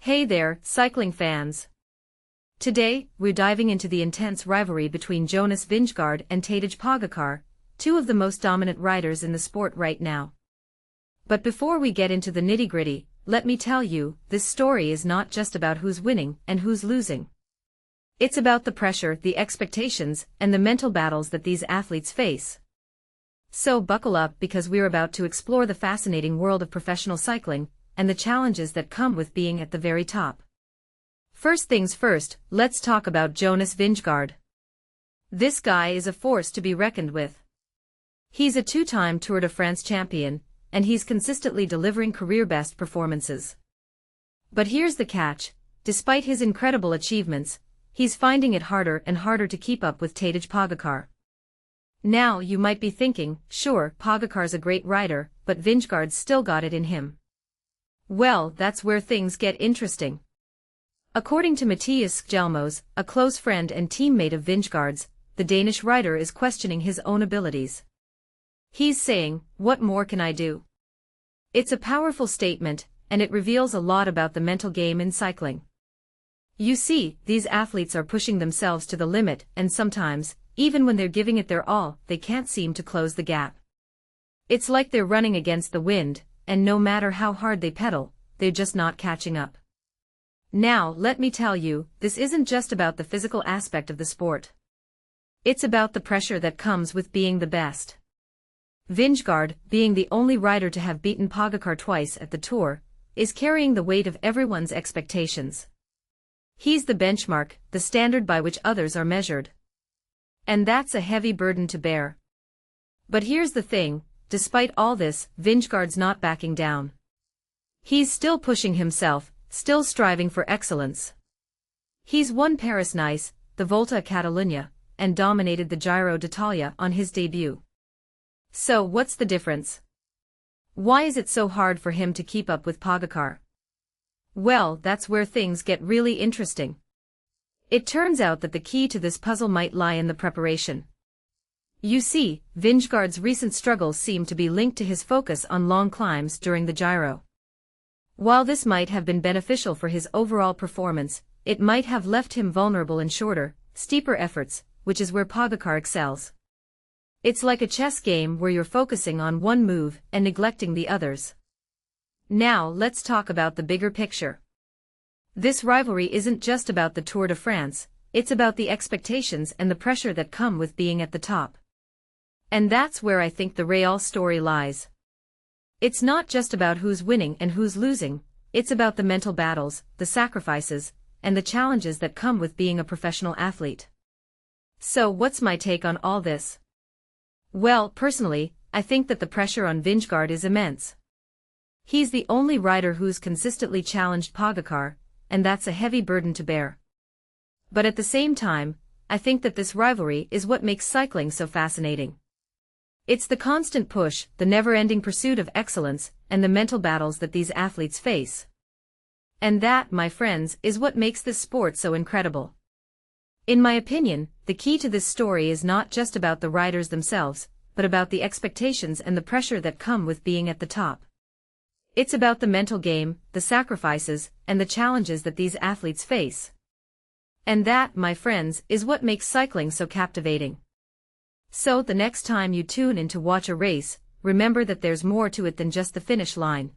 Hey there, cycling fans! Today, we're diving into the intense rivalry between Jonas Vingegaard and Tadej Pogacar, two of the most dominant riders in the sport right now. But before we get into the nitty-gritty, let me tell you, this story is not just about who's winning and who's losing. It's about the pressure, the expectations, and the mental battles that these athletes face. So buckle up because we're about to explore the fascinating world of professional cycling, and the challenges that come with being at the very top. First things first, let's talk about Jonas Vingegaard. This guy is a force to be reckoned with. He's a two-time Tour de France champion, and he's consistently delivering career-best performances. But here's the catch: despite his incredible achievements, he's finding it harder and harder to keep up with Tadej Pogacar. Now you might be thinking, sure, Pogacar's a great rider, but Vingegaard's still got it in him. Well, that's where things get interesting. According to Mattias Skjelmose, a close friend and teammate of Vingegaard's, the Danish rider is questioning his own abilities. He's saying, "What more can I do?" It's a powerful statement, and it reveals a lot about the mental game in cycling. You see, these athletes are pushing themselves to the limit, and sometimes, even when they're giving it their all, they can't seem to close the gap. It's like they're running against the wind, and no matter how hard they pedal, they're just not catching up. Now, let me tell you, this isn't just about the physical aspect of the sport. It's about the pressure that comes with being the best. Vingegaard, being the only rider to have beaten Pogacar twice at the Tour, is carrying the weight of everyone's expectations. He's the benchmark, the standard by which others are measured. And that's a heavy burden to bear. But here's the thing, despite all this, Vingegaard's not backing down. He's still pushing himself, still striving for excellence. He's won Paris-Nice, the Volta a Catalunya, and dominated the Giro d'Italia on his debut. So what's the difference? Why is it so hard for him to keep up with Pogacar? Well, that's where things get really interesting. It turns out that the key to this puzzle might lie in the preparation. You see, Vingegaard's recent struggles seem to be linked to his focus on long climbs during the Giro. While this might have been beneficial for his overall performance, it might have left him vulnerable in shorter, steeper efforts, which is where Pogacar excels. It's like a chess game where you're focusing on one move and neglecting the others. Now let's talk about the bigger picture. This rivalry isn't just about the Tour de France, it's about the expectations and the pressure that come with being at the top. And that's where I think the real story lies. It's not just about who's winning and who's losing, it's about the mental battles, the sacrifices, and the challenges that come with being a professional athlete. So what's my take on all this? Well, personally, I think that the pressure on Vingegaard is immense. He's the only rider who's consistently challenged Pogacar, and that's a heavy burden to bear. But at the same time, I think that this rivalry is what makes cycling so fascinating. It's the constant push, the never-ending pursuit of excellence, and the mental battles that these athletes face. And that, my friends, is what makes this sport so incredible. In my opinion, the key to this story is not just about the riders themselves, but about the expectations and the pressure that come with being at the top. It's about the mental game, the sacrifices, and the challenges that these athletes face. And that, my friends, is what makes cycling so captivating. So the next time you tune in to watch a race, remember that there's more to it than just the finish line.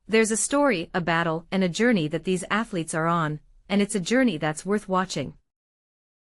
There's a story, a battle, and a journey that these athletes are on, and it's a journey that's worth watching.